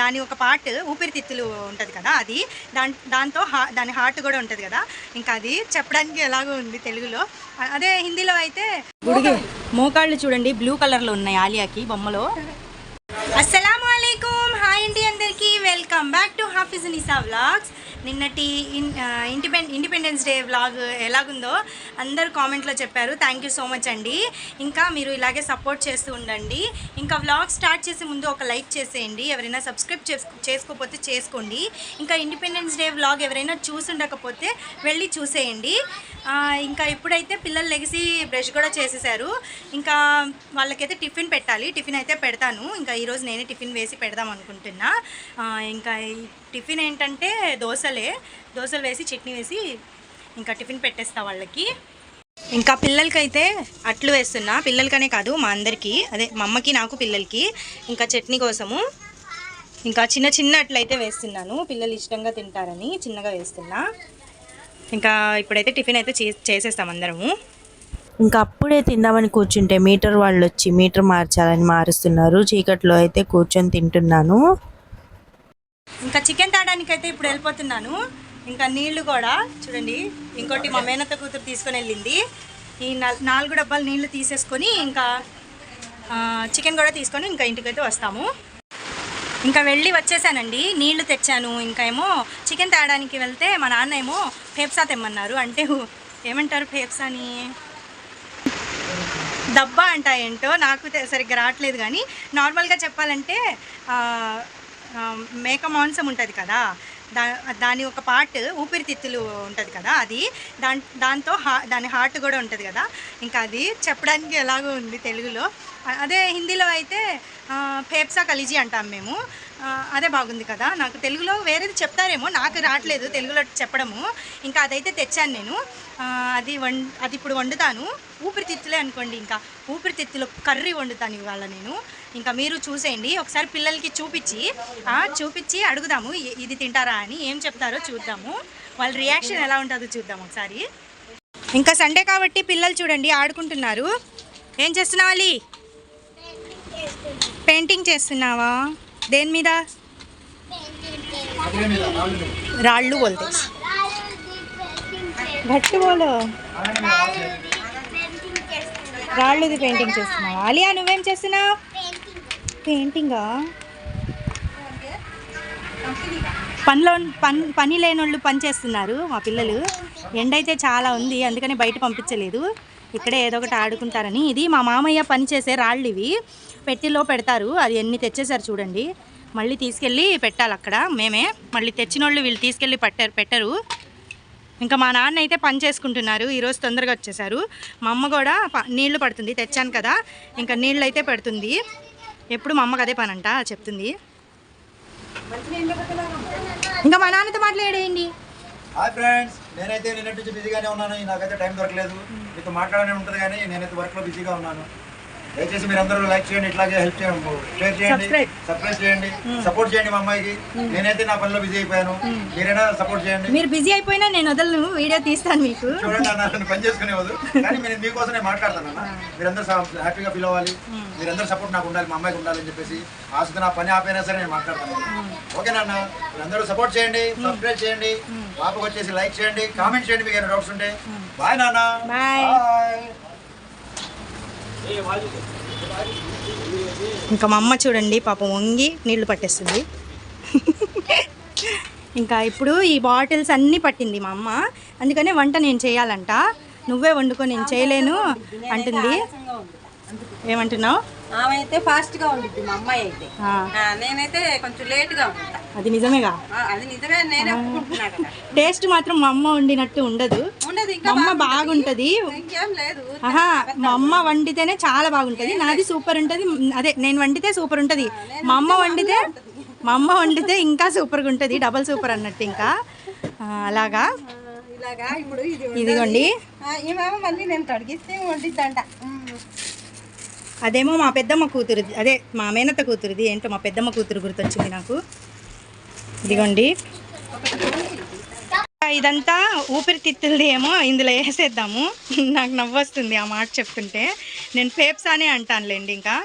దాని ఒక పార్ట్ ఊపిరితిత్తులు ఉంటుంది కదా, అది దాంతో దాని హార్ట్ కూడా ఉంటుంది కదా. ఇంకా అది చెప్పడానికి ఎలాగో ఉంది తెలుగులో. అదే హిందీలో అయితే గుడిగే మోకాళ్ళు చూడండి బ్లూ కలర్లో ఉన్నాయి ఆలియాకి బొమ్మలో. అస్సలాము అలైకుం, హాయ్ అండి అందరికీ, వెల్కమ్ బ్యాక్ టు హాఫిజునిసా వ్లాగ్స్. నిన్నటి ఇండిపెండెన్స్ డే వ్లాగ్ ఎలాగుందో అందరూ కామెంట్లో చెప్పారు. థ్యాంక్ యూ సో మచ్ అండి. ఇంకా మీరు ఇలాగే సపోర్ట్ చేస్తూ ఉండండి. ఇంకా వ్లాగ్ స్టార్ట్ చేసే ముందు ఒక లైక్ చేసేయండి. ఎవరైనా సబ్స్క్రైబ్ చేసుకోకపోతే చేసుకోండి. ఇంకా ఇండిపెండెన్స్ డే వ్లాగ్ ఎవరైనా చూసుండకపోతే వెళ్ళి చూసేయండి. ఇంకా ఇప్పుడైతే పిల్లలు లెగిసి బ్రష్ కూడా చేసేసారు. ఇంకా వాళ్ళకైతే టిఫిన్ పెట్టాలి. టిఫిన్ అయితే పెడతాను. ఇంకా ఈరోజు నేనే టిఫిన్ వేసి పెడదాం అనుకుంటున్నా. ఇంకా టిఫిన్ ఏంటంటే దోశలు వేసి చట్నీ వేసి ఇంకా టిఫిన్ పెట్టేస్తా వాళ్ళకి. ఇంకా పిల్లలకైతే అట్లు వేస్తున్నా. పిల్లలకనే కాదు మా అందరికీ, అదే మా అమ్మకి నాకు పిల్లలకి. ఇంకా చట్నీ కోసము ఇంకా చిన్న అట్లు అయితే వేస్తున్నాను. పిల్లలు ఇష్టంగా తింటారని చిన్నగా వేస్తున్నా. ఇంకా ఇప్పుడైతే టిఫిన్ అయితే చేసేస్తాం అందరము. ఇంకా అప్పుడే తిందామని కూర్చుంటే మీటర్ వాళ్ళు వచ్చి మీటర్ మార్చాలని మారుస్తున్నారు. చీకట్లో అయితే కూర్చొని తింటున్నాను. ఇంకా చికెన్ తాడానికైతే ఇప్పుడు వెళ్ళిపోతున్నాను. ఇంకా నీళ్లు కూడా చూడండి, ఇంకోటి మా మేనత్త కూతురు తీసుకొని వెళ్ళింది. ఈ 4 డబ్బాలు నీళ్లు తీసేసుకొని ఇంకా చికెన్ కూడా తీసుకొని ఇంకా ఇంటికైతే వస్తాము. ఇంకా వెళ్ళి వచ్చేసానండి, నీళ్లు తెచ్చాను. ఇంకా ఏమో చికెన్ తేడానికి వెళ్తే మా నాన్న ఏమో ఫేప్సా తెమ్మన్నారు. అంటే ఏమంటారు ఫేప్సాని, దబ్బా అంట ఏంటో నాకు సరిగ్గా రావట్లేదు. కానీ నార్మల్గా చెప్పాలంటే మేక మాంసం ఉంటుంది కదా, దాని ఒక పార్ట్ ఊపిరితిత్తులు ఉంటుంది కదా, అది దాంతో దాని హార్ట్ కూడా ఉంటుంది కదా. ఇంకా అది చెప్పడానికి ఎలాగో ఉంది తెలుగులో. అదే హిందీలో అయితే ఫేప్సా కలిజీ అంటాం మేము. అదే బాగుంది కదా. నాకు తెలుగులో వేరేది చెప్తారేమో, నాకు రావట్లేదు తెలుగులో చెప్పడము. ఇంకా అదైతే తెచ్చాను నేను. అది ఇప్పుడు వండుతాను. ఊపిరితిత్తులే అనుకోండి. ఇంకా ఊపిరితిత్తులు కర్రీ వండుతాను ఇవాళ నేను. ఇంకా మీరు చూసేయండి ఒకసారి, పిల్లలకి చూపించి అడుగుదాము ఇది తింటారా అని. ఏం చెప్తారో చూద్దాము, వాళ్ళ రియాక్షన్ ఎలా ఉంటుందో చూద్దాం ఒకసారి. ఇంకా సండే కాబట్టి పిల్లలు చూడండి ఆడుకుంటున్నారు. ఏం చేస్తున్నావు అలీ? పెయింటింగ్ చేస్తున్నావా? దేని మీద? రాళ్ళు బోల్తే గట్టి బోలో. రాళ్ళుది పెయింటింగ్ చేస్తున్నావా? అలియా నువ్వేం చేస్తున్నావు? పెయింటింగా? పని లేనోళ్ళు పని చేస్తున్నారు మా పిల్లలు. ఎండ అయితే చాలా ఉంది, అందుకని బయట పంపించలేదు. ఇక్కడే ఏదో ఒకటి ఆడుకుంటారని. ఇది మా మామయ్య పని చేసే రాళ్ళు, ఇవి పెట్టిలో పెడతారు. అది ఎన్ని తెచ్చేసారు చూడండి. మళ్ళీ తీసుకెళ్ళి పెట్టాలి అక్కడ మేమే. మళ్ళీ తెచ్చిన వాళ్ళు వీళ్ళు తీసుకెళ్ళి పెట్టరు. ఇంకా మా నాన్న అయితే పని చేసుకుంటున్నారు. ఈరోజు తొందరగా వచ్చేసారు. మా అమ్మ కూడా నీళ్లు పడుతుంది, తెచ్చాను కదా, ఇంకా నీళ్ళు అయితే పెడుతుంది. ఎప్పుడు మా అమ్మకి అదే పని అంట చెప్తుంది. ఇంకా మా నాన్నతో మాట్లాడేయండి. హాయ్ ఫ్రెండ్స్, నేనైతే నిన్నటి నుంచి బిజీగానే ఉన్నాను. నాకైతే టైం దొరకలేదు. మీతో మాట్లాడనే ఉంటుంది కానీ నేనైతే వర్క్లో బిజీగా ఉన్నాను. దయచేసి మీరు అందరూ లైక్ చేయండి, ఇట్లాగే హెల్ప్ చేయండి, షేర్ చేయండి, సబ్స్క్రైబ్ చేయండి, సపోర్ట్ చేయండి మా అమ్మాయికి. నేనైతే నా పనిలో బిజీ అయిపోయాను, మీరైనా సపోర్ట్ చేయండి. మీరు బిజీ అయిపోయినా నేను వదలను, వీడియో తీస్తాను మీకు. చూడండి అన్న పని చేసుకునేవద్దు, కానీ నేను మీకోసమే మాట్లాడతాను అన్న. మీరందరూ హ్యాపీగా ఫీల్ అవ్వాలి, మీరందరూ సపోర్ట్ నాకు ఉండాలి, మా అమ్మాయికి ఉండాలని చెప్పేసి ఆశతో నా పని ఆపైనా సరే నేను మాట్లాడతాను. ఓకేనా అన్న? మీరందరూ సపోర్ట్ చేయండి, సబ్స్క్రైబ్ చేయండి, పాపకు వచ్చేసి లైక్ చేయండి, కామెంట్ చేయండి మీకు ఏమైనా డౌట్స్ ఉంటే. బాయ్ నాన్న. బాయ్. ఇంకా మా అమ్మ చూడండి పాపం వంగి నీళ్లు పట్టేస్తుంది. ఇంకా ఇప్పుడు ఈ బాటిల్స్ అన్నీ పట్టింది మా అమ్మ. అందుకనే వంట నేను చేయాలంట. నువ్వే వండుకో, నేను చేయలేను అంటుంది. ఏమంటున్నావు? ఆమె అయితే ఫాస్ట్ గా ఉంటుంది, మా అమ్మాయి అయితే. నేనైతే కొంచెం లేట్ గా ఉంటా. అది నిజమేగా, అది నిజమే. నేనే ఒప్పుకుంటున్నా కదా. టేస్ట్ మాత్రం మా అమ్మ వండినట్టు ఉండదు. మా అమ్మ బాగుంటుంది. ఇంకేం లేదు, మా అమ్మ వండితేనే చాలా బాగుంటుంది. నాది సూపర్ ఉంటుంది. అదే నేను వండితే సూపర్ ఉంటుంది. మా అమ్మ వండితే ఇంకా సూపర్గా ఉంటుంది, డబల్ సూపర్ అన్నట్టు. ఇంకా అలాగా ఇలాగా. ఇప్పుడు ఇదిగోండి, ఈమెమో మళ్ళీ నేను తొడిగిస్తే వండిద్దంట. అదేమో మా పెద్దమ్మ కూతురుది, అదే మా మేనత్త కూతురుది. ఏంటో మా పెద్దమ్మ కూతురు గుర్తొచ్చింది నాకు. ఇదిగోండి, ఇదంతా ఊపిరితిత్తులది ఏమో ఇందులో వేసేద్దాము. నాకు నవ్వొస్తుంది ఆ మాట చెప్తుంటే. నేను ఫేప్సానే అంటానులేండి. ఇంకా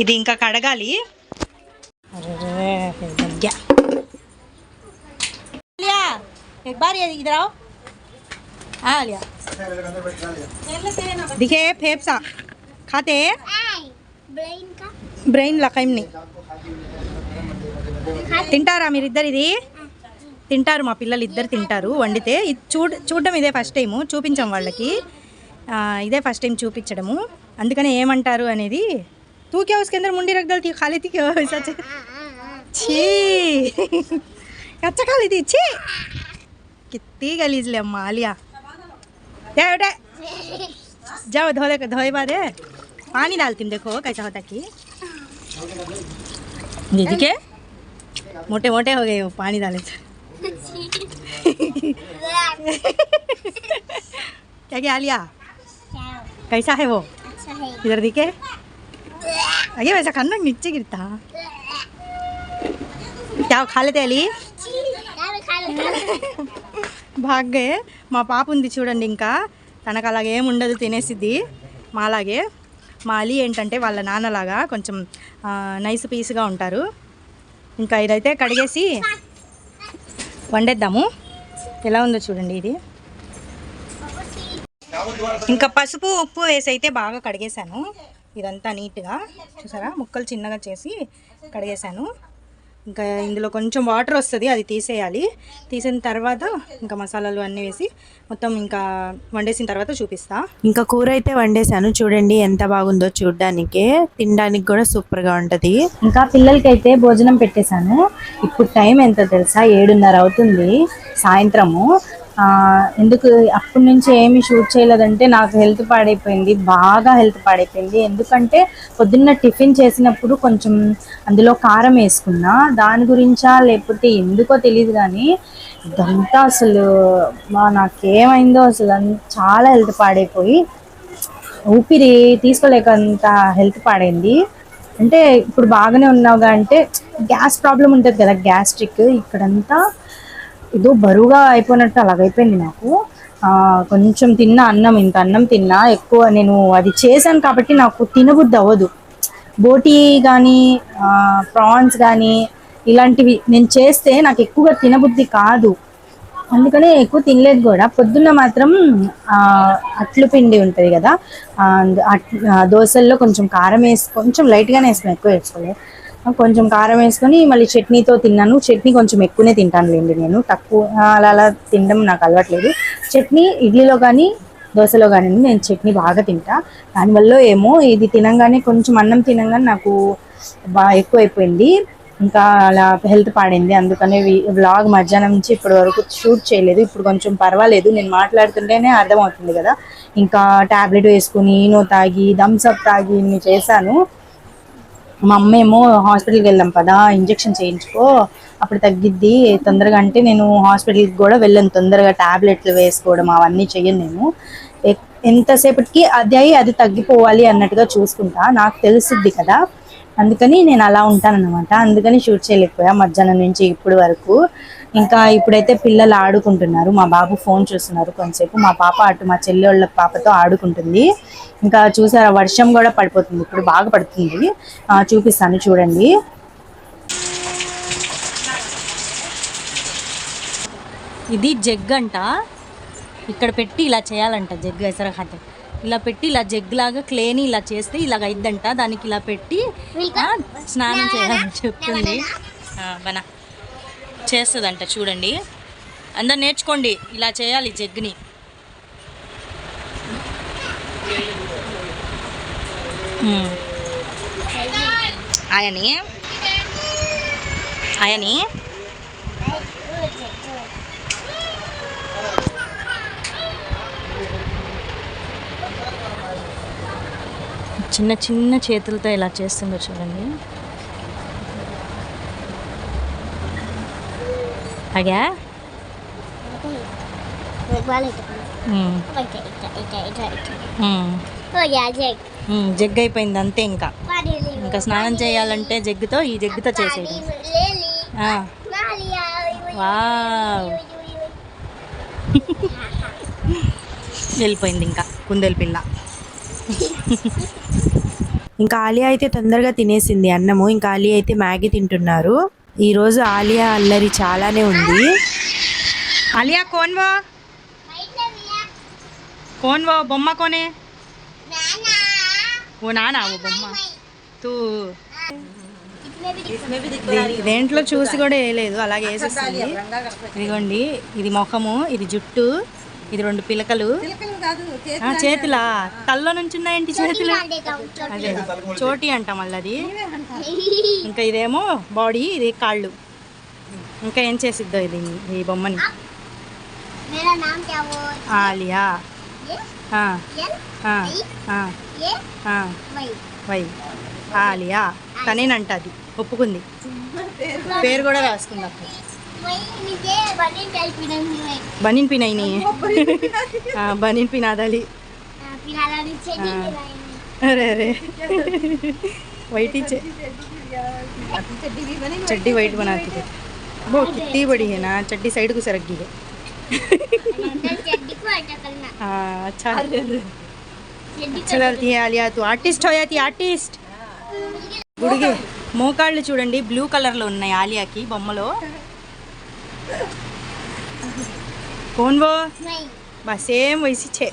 ఇది ఇంకా కడగాలి. దగ్గ एक बार ये इधर आओ. हाँ लिया दिखे फेफसा खाते బ్రెయిన్ లకైమ్ని తింటారా మీరిద్దరు? ఇది తింటారు, మా పిల్లలు ఇద్దరు తింటారు వండితే. ఇది చూడడం ఇదే ఫస్ట్ టైము, చూపించాం వాళ్ళకి. ఇదే ఫస్ట్ టైం చూపించడము, అందుకని ఏమంటారు అనేది. तू क्या उसके अंदर मुंडी रख डालती खा लेती क्या? सच छी अच्छा खा लेती छी. कितनी गलीज ले अम्मा आलिया. क्या बेटा जाओ धोए बाद पानी डालती हूँ, देखो कैसा होता कि दीदी के मोटे मोटे हो गए वो पानी डाले तो. क्या क्या आलिया कैसा है वो? इधर दिखे अगे वैसा खाना नीचे गिरता. क्या खा लेते अली? भाग गए. మా పాప ఉంది చూడండి, ఇంకా తనకు అలాగే ఏమి ఉండదు, తినేసిద్ది మాలాగే. మా అలీ ఏంటంటే వాళ్ళ నాన్నలాగా కొంచెం నైస్ పీస్గా ఉంటారు. ఇంకా ఇదైతే కడిగేసి వండేద్దాము. ఎలా ఉందో చూడండి ఇది. ఇంకా పసుపు ఉప్పు వేసి అయితే బాగా కడిగేశాను. ఇదంతా నీట్గా చూసారా, ముక్కలు చిన్నగా చేసి కడిగేశాను. ఇంకా ఇందులో కొంచెం వాటర్ వస్తుంది, అది తీసేయాలి. తీసిన తర్వాత ఇంకా మసాలాలు అన్నీ వేసి మొత్తం ఇంకా వండేసిన తర్వాత చూపిస్తా. ఇంకా కూర అయితే వండేసాను, చూడండి ఎంత బాగుందో. చూడడానికి తినడానికి కూడా సూపర్గా ఉంటుంది. ఇంకా పిల్లలకి అయితే భోజనం పెట్టేశాను. ఇప్పుడు టైం ఎంత తెలుసా? 7:30 అవుతుంది సాయంత్రము. ఎందుకు అప్పటి నుంచి ఏమి షూట్ చేయలేదంటే నాకు హెల్త్ పాడైపోయింది, బాగా హెల్త్ పాడైపోయింది. ఎందుకంటే పొద్దున్న టిఫిన్ చేసినప్పుడు కొంచెం అందులో కారం వేసుకున్నా, దాని గురించా లేకపోతే ఎందుకో తెలియదు కానీ ఇదంతా అసలు నాకేమైందో అసలు చాలా హెల్త్ పాడైపోయి ఊపిరి తీసుకోలేకంత హెల్త్ పాడైంది. అంటే ఇప్పుడు బాగానే ఉన్నావుగా అంటే గ్యాస్ ప్రాబ్లం ఉంటుంది కదా, గ్యాస్ట్రిక్. ఇక్కడంతా ఏదో బరువుగా అయిపోయినట్టు అలాగైపోయింది నాకు. కొంచెం తిన్నా అన్నం, ఇంత అన్నం తిన్నా ఎక్కువ. నేను అది చేశాను కాబట్టి నాకు తినబుద్ధి అవ్వదు. బోటీ కానీ ప్రాన్స్ కానీ ఇలాంటివి నేను చేస్తే నాకు ఎక్కువగా తినబుద్ధి కాదు, అందుకనే ఎక్కువ తినలేదు కూడా. పొద్దున్న మాత్రం అట్లు పిండి ఉంటుంది కదా, దోశల్లో కొంచెం కారం వేసి కొంచెం లైట్గానే వేసుకున్నాను, ఎక్కువ వేసుకోలేదు. కొంచెం కారం వేసుకొని మళ్ళీ చట్నీతో తిన్నాను. చట్నీ కొంచెం ఎక్కువనే తింటానులేండి నేను, తక్కువ అలా తినడం నాకు అలవాట్లేదు. చట్నీ ఇడ్లీలో కానీ దోశలో కానీ నేను చట్నీ బాగా తింటా. దానివల్ల ఏమో ఇది తినంగానే కొంచెం అన్నం తినంగానే నాకు బాగా ఎక్కువైపోయింది. ఇంకా అలా హెల్త్ పాడైంది. అందుకనే వ్లాగ్ మధ్యాహ్నం నుంచి ఇప్పటి వరకు షూట్ చేయలేదు. ఇప్పుడు కొంచెం పర్వాలేదు, నేను మాట్లాడుతుంటేనే అర్థమవుతుంది కదా. ఇంకా ట్యాబ్లెట్ వేసుకుని ఈనో తాగి థమ్స్అప్ తాగి ఇన్ని చేశాను. మా అమ్మ ఏమో హాస్పిటల్కి వెళ్దాం పదా, ఇంజెక్షన్ చేయించుకో అప్పుడు తగ్గిద్ది తొందరగా అంటే నేను హాస్పిటల్కి కూడా వెళ్ళను. తొందరగా ట్యాబ్లెట్లు వేసుకోవడం అవన్నీ చెయ్యను నేను. ఎంతసేపటికి అది తగ్గిపోవాలి అన్నట్టుగా చూసుకుంటా, నాకు తెలుసుద్ది కదా. అందుకని నేను అలా ఉంటానన్నమాట. అందుకని షూట్ చేయలేకపోయా మధ్యాహ్నం నుంచి ఇప్పుడు వరకు. ఇంకా ఇప్పుడైతే పిల్లలు ఆడుకుంటున్నారు. మా బాబు ఫోన్ చూస్తున్నారు కొంతసేపు, మా పాప అటు మా చెల్లి వాళ్ళ పాపతో ఆడుకుంటుంది. ఇంకా చూసారా వర్షం కూడా పడిపోతుంది, ఇప్పుడు బాగా పడుతుంది. చూపిస్తాను చూడండి. ఇది జగ్ అంట, ఇక్కడ పెట్టి ఇలా చేయాలంట. జగ్ ఎసర ఖాతే ఇలా పెట్టి ఇలా జగ్ లాగా క్లేని ఇలా చేస్తే ఇలాగ అయిద్దంట. దానికి ఇలా పెట్టి స్నానం చేయాలని చెప్తుంది. బనా చేస్తుందంట చూడండి, అందరు నేర్చుకోండి, ఇలా చేయాలి జగ్ని. ఆయని చిన్న చిన్న చేతులతో ఎలా చేస్తుందో చూడండి. అగా జగ్ అయిపోయింది అంతే. ఇంకా స్నానం చేయాలంటే జగ్గుతో, ఈ జగ్గుతో చేసేది. వావ్ వెళ్ళిపోయింది ఇంకా కుందేలు పిల్ల. ఇంకా ఆలియా అయితే తొందరగా తినేసింది అన్నము. ఇంకా ఆలియా అయితే మ్యాగీ తింటున్నారు. ఈరోజు ఆలియా అల్లరి చాలానే ఉంది. आलिया कौन वो बొమ్మ कोने वो नाना वो బొమ్మ तू దేంట్లో చూసి కూడా వేయలేదు, అలాగే వేసేస్తుంది. ఇదిగోండి, ఇది ముఖము, ఇది జుట్టు, ఇది 2 పిలకలు. చేతులా తల్లో నుంచి ఉన్నాయంటి చేతులు, అదే చోటి అంట మళ్ళీ అది. ఇంకా ఇదేమో బాడీ, ఇది కాళ్ళు. ఇంకా ఏం చేసిద్దో ఇది ఈ బొమ్మని. ఆలియా వై ఆలియా తనేనంట, అది ఒప్పుకుంది. పేరు కూడా రాసుకుంది అక్కడ. బనీన్ పినైని బనీన్ పినాదాలి. अरे अरे वाइट ही चड्डी वाइट बनाती है वो कितनी बड़ी है ना, चड्डी साइड को सरक गई है. हाँ अच्छा अच्छा लगती है आलिया, तू आर्टिस्ट हो जाती आर्टिस्ट. గుడికి మోకాళ్ళు చూడండి బ్లూ కలర్లో ఉన్నాయి ఆలియాకి బొమ్మలో. कौन वो बस सेम वैसी छे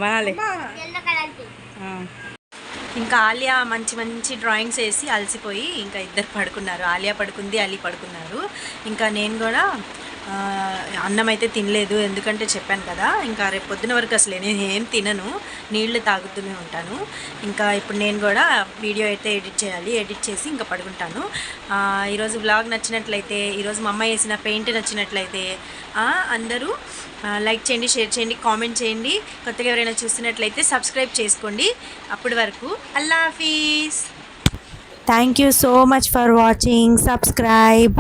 बना ले. ఇంకా ఆలియా మంచి మంచి డ్రాయింగ్స్ వేసి అలసిపోయి ఇంకా ఇద్దరు పడుకున్నారు. ఆలియా పడుకుంది, అలీ పడుకున్నారు. ఇంకా నేను కూడా అన్నం అయితే తినలేదు, ఎందుకంటే చెప్పాను కదా ఇంకా రేపు పొద్దున వరకు అసలు నేను ఏం తినను, నీళ్లు తాగుతూనే ఉంటాను. ఇంకా ఇప్పుడు నేను కూడా వీడియో అయితే ఎడిట్ చేయాలి, ఎడిట్ చేసి ఇంకా పడుకుంటాను. ఈరోజు వ్లాగ్ నచ్చినట్లయితే, ఈరోజు మా అమ్మ వేసిన పెయింట్ నచ్చినట్లయితే అందరూ లైక్ చేయండి, షేర్ చేయండి, కామెంట్ చేయండి. కొత్తగా ఎవరైనా చూస్తున్నట్లయితే సబ్స్క్రైబ్ చేసుకోండి. అప్పటి వరకు అల్లా హాఫీజ్. Thank you so much for watching. Subscribe.